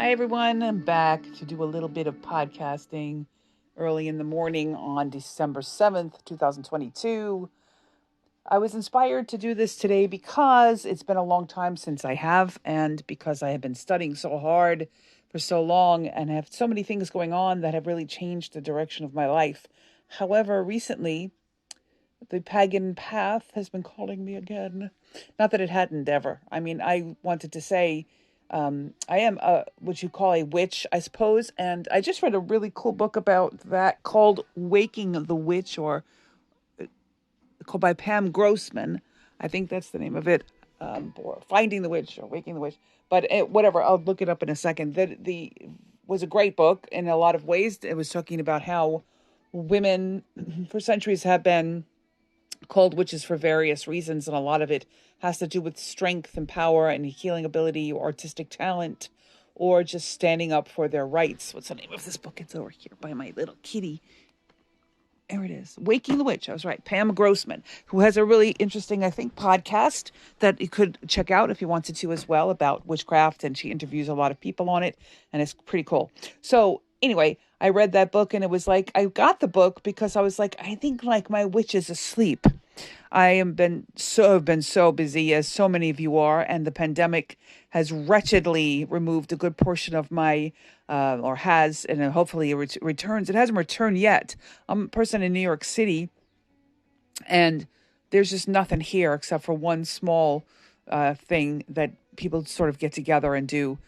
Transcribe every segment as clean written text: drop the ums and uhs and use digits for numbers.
Hi, everyone. I'm back to do a little bit of podcasting early in the morning on December 7th, 2022. I was inspired to do this today because it's been a long time since I have, and because I have been studying so hard for so long and have so many things going on that have really changed the direction of my life. However, recently, the pagan path has been calling me again. Not that it hadn't ever. I mean, I wanted to say I am what you call a witch, I suppose. And I just read a really cool book about that called Waking the Witch, called by Pam Grossman. I think that's the name of it, or Finding the Witch or Waking the Witch. But whatever, I'll look it up in a second. The was a great book in a lot of ways. It was talking about how women for centuries have been called witches for various reasons, and a lot of it has to do with strength and power and healing ability or artistic talent or just standing up for their rights. What's the name of this book? It's over here by my little kitty. There it is. Waking the Witch. I was right. Pam Grossman, who has a really interesting, I think, podcast that you could check out if you wanted to as well about witchcraft. And she interviews a lot of people on it. And it's pretty cool. So anyway, I read that book and it was like, I got the book because I was like, I think like my witch is asleep. I have been so busy, as so many of you are, and the pandemic has wretchedly removed a good portion of my, or has, and hopefully it returns. It hasn't returned yet. I'm a person in New York City, and there's just nothing here except for one small thing that people sort of get together and do,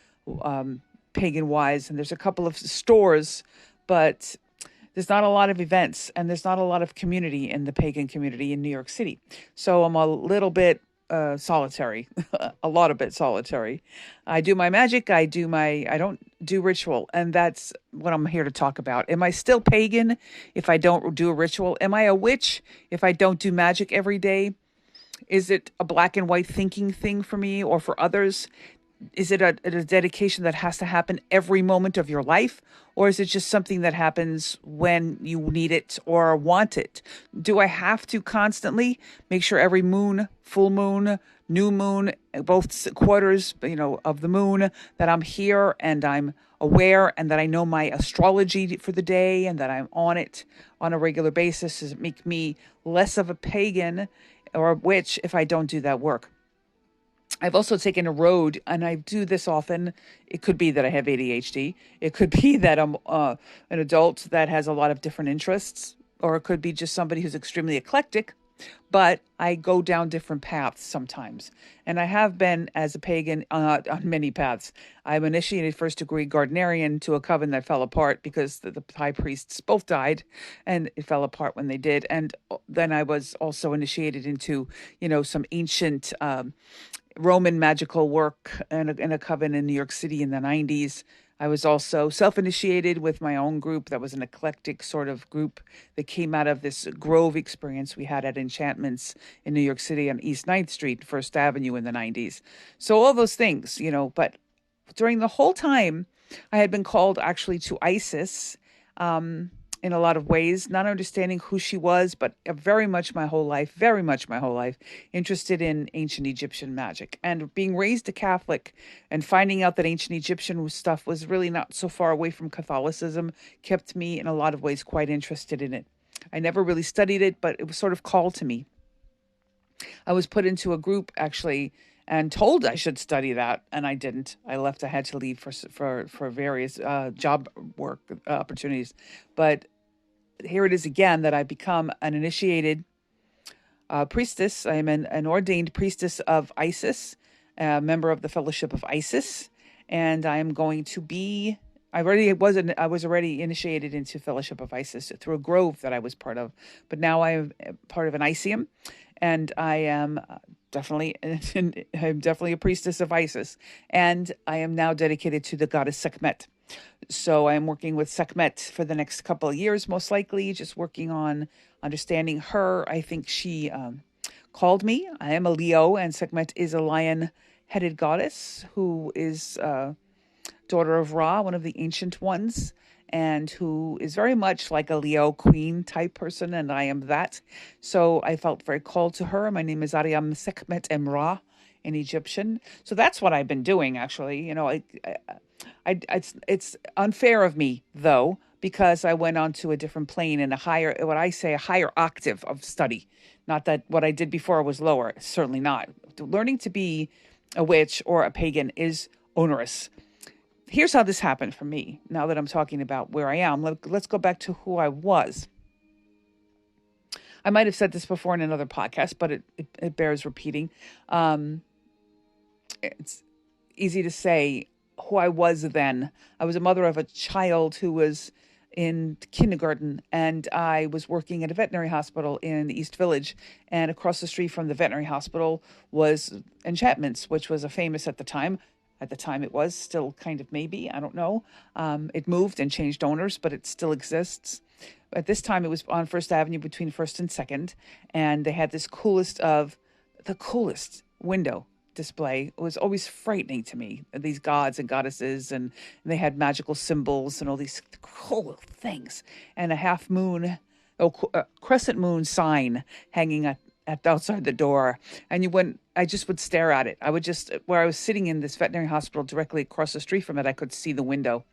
pagan wise. And there's a couple of stores, but there's not a lot of events and there's not a lot of community in the pagan community in New York City. So I'm a little bit solitary, a lot of bit solitary. I do my magic. I don't do ritual. And that's what I'm here to talk about. Am I still pagan if I don't do a ritual? Am I a witch if I don't do magic every day? Is it a black and white thinking thing for me or for others? Is it a dedication that has to happen every moment of your life? Or is it just something that happens when you need it or want it? Do I have to constantly make sure every moon, full moon, new moon, both quarters, of the moon, that I'm here and I'm aware and that I know my astrology for the day and that I'm on it on a regular basis? Does it make me less of a pagan or a witch if I don't do that work? I've also taken a road, and I do this often. It could be that I have ADHD. It could be that I'm an adult that has a lot of different interests, or it could be just somebody who's extremely eclectic. But I go down different paths sometimes. And I have been, as a pagan, on many paths. I'm initiated first degree Gardnerian to a coven that fell apart because the high priests both died, and it fell apart when they did. And then I was also initiated into, some ancient Roman magical work in a coven in New York City in the 90s. I was also self-initiated with my own group that was an eclectic sort of group that came out of this Grove experience we had at Enchantments in New York City on East Ninth Street, First Avenue in the 90s. So all those things, but during the whole time, I had been called actually to Isis, in a lot of ways, not understanding who she was, but very much my whole life, interested in ancient Egyptian magic. And being raised a Catholic and finding out that ancient Egyptian stuff was really not so far away from Catholicism kept me in a lot of ways quite interested in it. I never really studied it, but it was sort of called to me. I was put into a group actually and told I should study that, and I didn't. I left. I had to leave for various job work opportunities. But here it is again that I become an initiated priestess. I am an ordained priestess of Isis, a member of the Fellowship of Isis, and I am going to be. I was already initiated into Fellowship of Isis through a grove that I was part of, but now I am part of an Isium, and I am I'm definitely a priestess of Isis, and I am now dedicated to the goddess Sekhmet. So I'm working with Sekhmet for the next couple of years, most likely, just working on understanding her. I think she called me. I am a Leo, and Sekhmet is a lion-headed goddess who is daughter of Ra, one of the ancient ones, and who is very much like a Leo queen type person, and I am that. So I felt very called to her. My name is Ariam Sekhmet Emra, in Egyptian. So that's what I've been doing, actually. It's unfair of me, though, because I went on to a different plane and what I say, a higher octave of study. Not that what I did before was lower, certainly not. Learning to be a witch or a pagan is onerous. Here's how this happened for me. Now that I'm talking about where I am, let's go back to who I was. I might have said this before in another podcast, but it bears repeating. It's easy to say who I was then. I was a mother of a child who was in kindergarten, and I was working at a veterinary hospital in the East Village. And across the street from the veterinary hospital was Enchantments, which was a famous at the time. At the time, it was still kind of maybe, I don't know. It moved and changed owners, but it still exists. At this time, it was on First Avenue between First and Second, and they had the coolest window display. It was always frightening to me, these gods and goddesses, and they had magical symbols and all these cool things, and a crescent moon sign hanging at outside the door. And I just would stare at it. Where I was sitting in this veterinary hospital directly across the street from it, I could see the window,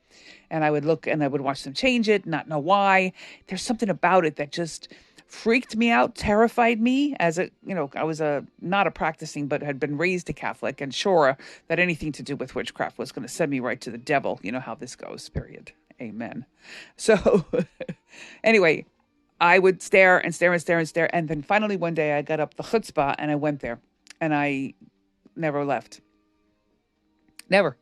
and I would look and I would watch them change it, not know why. There's something about it that just freaked me out, terrified me. I was not a practicing, but had been raised a Catholic, and sure that anything to do with witchcraft was going to send me right to the devil. You know how this goes, period. Amen. So anyway, I would stare and stare and stare and stare. And then finally one day I got up the chutzpah and I went there, and I never left. Never.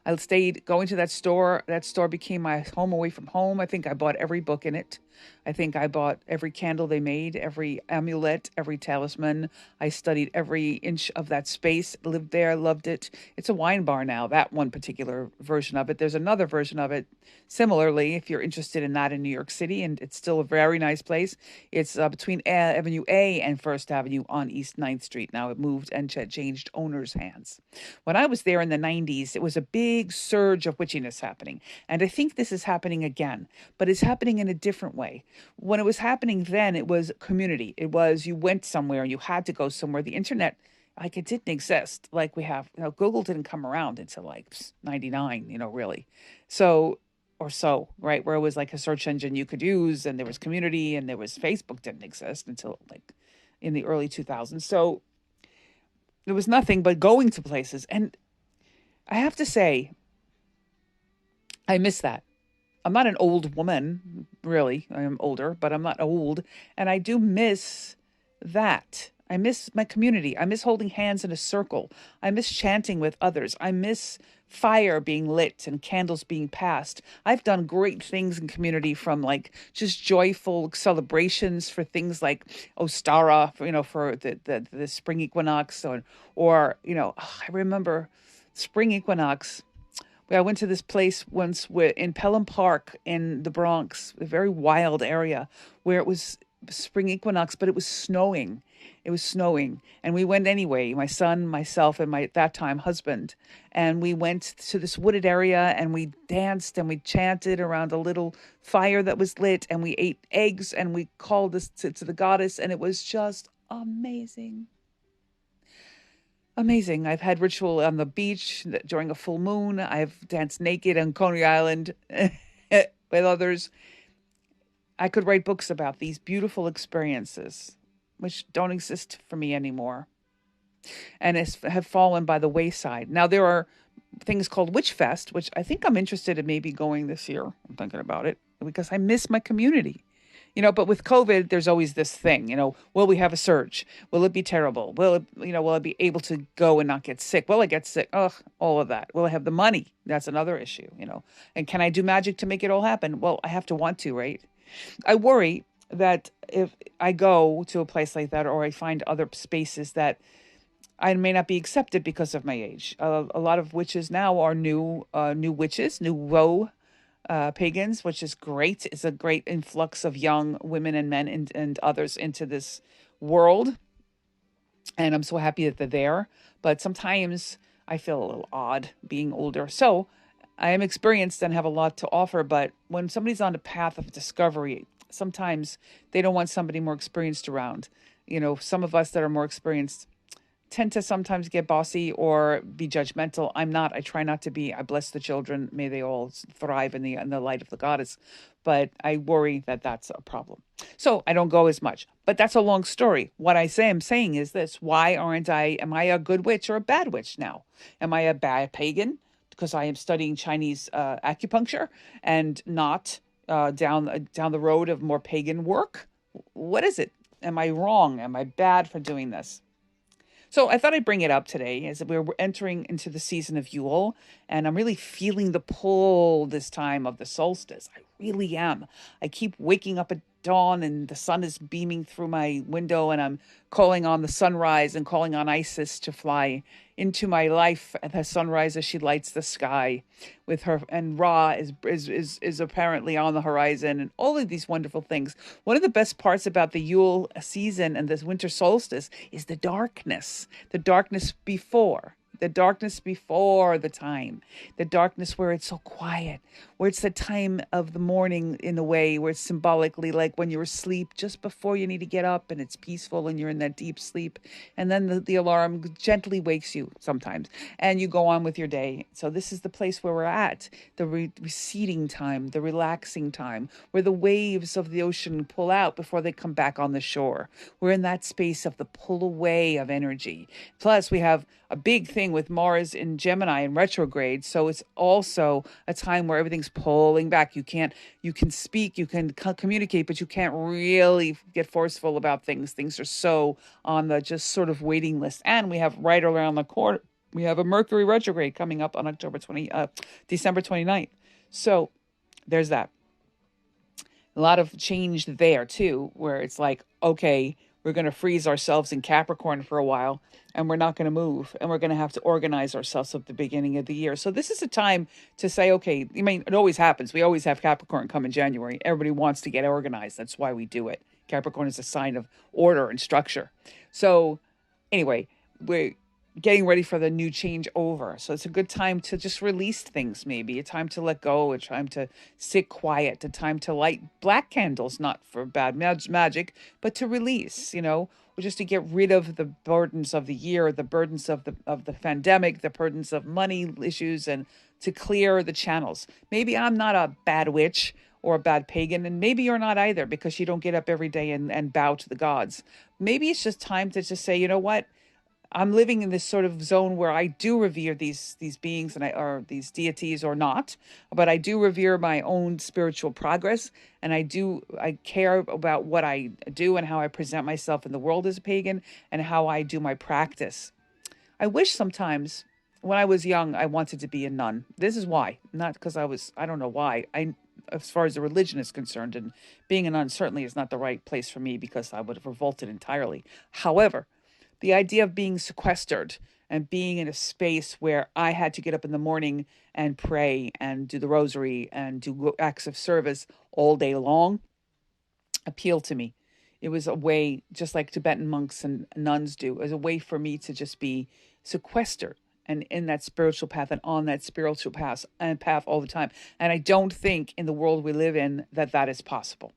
I stayed going to that store. That store became my home away from home. I think I bought every book in it. I think I bought every candle they made, every amulet, every talisman. I studied every inch of that space, lived there, loved it. It's a wine bar now, that one particular version of it. There's another version of it, similarly, if you're interested in that in New York City, and it's still a very nice place. It's between Avenue A and First Avenue on East 9th Street. Now it moved and changed owners' hands. When I was there in the 90s, it was a big surge of witchiness happening. And I think this is happening again, but it's happening in a different way. When it was happening then, it was community. It was you went somewhere, you had to go somewhere. The internet, like, it didn't exist like we have. Google didn't come around until like 99, really. So, right? Where it was like a search engine you could use, and there was community, and there was Facebook didn't exist until like in the early 2000s. So there was nothing but going to places. And I have to say, I miss that. I'm not an old woman, really. I am older, but I'm not old. And I do miss that. I miss my community. I miss holding hands in a circle. I miss chanting with others. I miss fire being lit and candles being passed. I've done great things in community, from like just joyful celebrations for things like Ostara, for the spring equinox, I remember spring equinox. I went to this place once in Pelham Park in the Bronx, a very wild area, where it was spring equinox, but it was snowing. It was snowing. And we went anyway, my son, myself, and my, at that time, husband. And we went to this wooded area, and we danced and we chanted around a little fire that was lit, and we ate eggs, and we called this to the goddess, and it was just amazing. Amazing. I've had ritual on the beach during a full moon. I've danced naked on Coney Island with others. I could write books about these beautiful experiences, which don't exist for me anymore, and have fallen by the wayside. Now, there are things called Witch Fest, which I think I'm interested in maybe going this year. I'm thinking about it because I miss my community. But with COVID, there's always this thing, will we have a surge? Will it be terrible? Will I be able to go and not get sick? Will I get sick? Ugh, all of that. Will I have the money? That's another issue, and can I do magic to make it all happen? Well, I have to want to, right? I worry that if I go to a place like that, or I find other spaces, that I may not be accepted because of my age. A lot of witches now are new witches, new woe pagans, which is great. It's a great influx of young women and men and others into this world. And I'm so happy that they're there. But sometimes I feel a little odd being older. So I am experienced and have a lot to offer. But when somebody's on a path of discovery, sometimes they don't want somebody more experienced around. Some of us that are more experienced tend to sometimes get bossy or be judgmental. I'm not. I try not to be. I bless the children. May they all thrive in the light of the goddess. But I worry that that's a problem. So I don't go as much. But that's a long story. What I'm saying is this: why aren't I? Am I a good witch or a bad witch now? Am I a bad pagan because I am studying Chinese acupuncture and not down the road of more pagan work? What is it? Am I wrong? Am I bad for doing this? So I thought I'd bring it up today as we're entering into the season of Yule, and I'm really feeling the pull this time of the solstice. I really am. I keep waking up at dawn and the sun is beaming through my window, and I'm calling on the sunrise and calling on Isis to fly into my life at the sunrise as she lights the sky with her, and Ra is apparently on the horizon, and all of these wonderful things. One of the best parts about the Yule season and this winter solstice is the darkness before. The darkness before the time, the darkness where it's so quiet, where it's the time of the morning in a way, where it's symbolically like when you're asleep just before you need to get up and it's peaceful and you're in that deep sleep. And then the alarm gently wakes you sometimes and you go on with your day. So this is the place where we're at, the receding time, the relaxing time, where the waves of the ocean pull out before they come back on the shore. We're in that space of the pull away of energy. Plus, we have a big thing with Mars in Gemini in retrograde. So it's also a time where everything's pulling back. You can speak, you can communicate, but you can't really get forceful about things. Things are so on the just sort of waiting list. And we have right around the corner, we have a Mercury retrograde coming up on December 29th. So there's that. A lot of change there too, where it's like, okay, we're going to freeze ourselves in Capricorn for a while and we're not going to move and we're going to have to organize ourselves at the beginning of the year. So this is a time to say, okay, I mean, it always happens. We always have Capricorn come in January. Everybody wants to get organized. That's why we do it. Capricorn is a sign of order and structure. So anyway, we're getting ready for the new change over. So it's a good time to just release things, maybe a time to let go, a time to sit quiet, a time to light black candles, not for bad magic, but to release, or just to get rid of the burdens of the year, the burdens of the pandemic, the burdens of money issues, and to clear the channels. Maybe I'm not a bad witch or a bad pagan, and maybe you're not either because you don't get up every day and bow to the gods. Maybe it's just time to just say, you know what? I'm living in this sort of zone where I do revere these beings or these deities or not, but I do revere my own spiritual progress, and I care about what I do and how I present myself in the world as a pagan and how I do my practice. I wish sometimes when I was young I wanted to be a nun. This is why, not because I don't know why. As far as the religion is concerned, and being a nun certainly is not the right place for me because I would have revolted entirely. However, the idea of being sequestered and being in a space where I had to get up in the morning and pray and do the rosary and do acts of service all day long appealed to me. It was a way, just like Tibetan monks and nuns do, it was a way for me to just be sequestered and in that spiritual path and on that spiritual path all the time. And I don't think in the world we live in that is possible.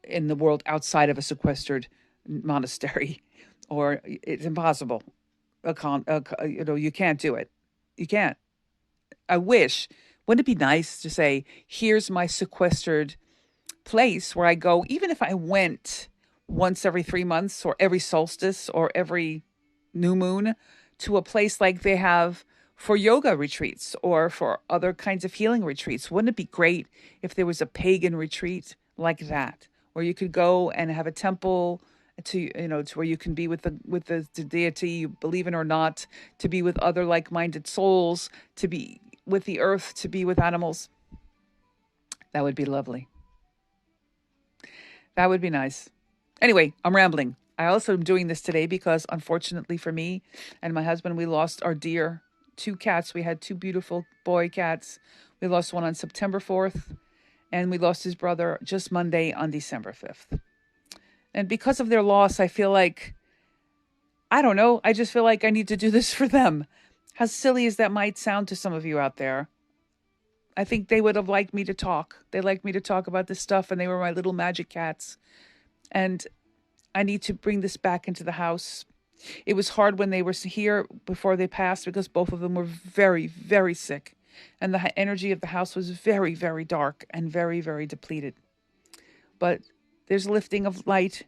In the world outside of a sequestered monastery, or it's impossible. You can't do it. You can't. I wish. Wouldn't it be nice to say, here's my sequestered place where I go, even if I went once every 3 months or every solstice or every new moon, to a place like they have for yoga retreats or for other kinds of healing retreats. Wouldn't it be great if there was a pagan retreat like that, where you could go and have a temple to where you can be with the deity you believe in or not, to be with other like-minded souls, to be with the earth, to be with animals? That would be lovely. That would be nice. Anyway, I'm rambling. I also am doing this today because, unfortunately for me and my husband, we lost our dear 2 cats. We had 2 beautiful boy cats. We lost one on September 4th, and we lost his brother just Monday on December 5th. And because of their loss, I feel like, I don't know, I just feel like I need to do this for them. How silly as that might sound to some of you out there. I think they would have liked me to talk. They liked me to talk about this stuff, and they were my little magic cats. And I need to bring this back into the house. It was hard when they were here before they passed because both of them were very, very sick. And the energy of the house was very, very dark and very, very depleted. But there's lifting of light.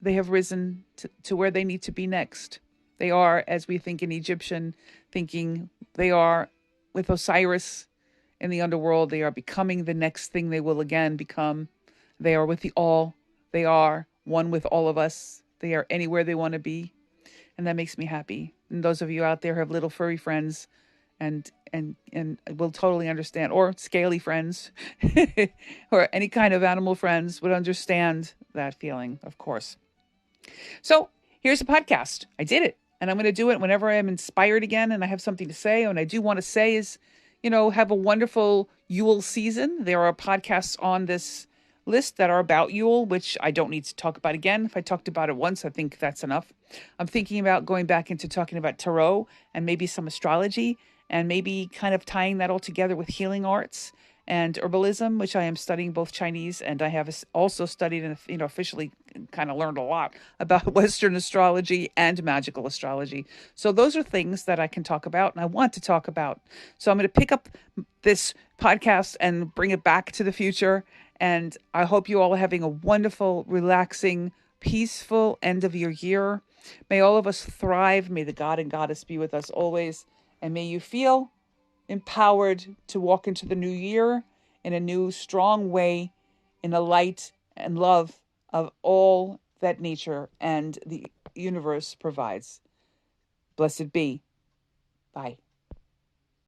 They have risen to where they need to be next. They are, as we think in Egyptian thinking, they are with Osiris in the underworld. They are becoming the next thing they will again become. They are with the all. They are one with all of us. They are anywhere they want to be. And that makes me happy. And those of you out there who have little furry friends and will totally understand, or scaly friends, or any kind of animal friends would understand that feeling, of course. So here's a podcast. I did it. And I'm going to do it whenever I'm inspired again and I have something to say. And I do want to say is, have a wonderful Yule season. There are podcasts on this list that are about Yule, which I don't need to talk about again. If I talked about it once, I think that's enough. I'm thinking about going back into talking about tarot and maybe some astrology and maybe kind of tying that all together with healing arts and herbalism, which I am studying both Chinese and I have also studied and officially kind of learned a lot about Western astrology and magical astrology. So those are things that I can talk about and I want to talk about. So I'm going to pick up this podcast and bring it back to the future. And I hope you all are having a wonderful, relaxing, peaceful end of your year. May all of us thrive. May the God and Goddess be with us always. And may you feel empowered to walk into the new year in a new, strong way, in a light and love of all that nature and the universe provides. Blessed be. Bye.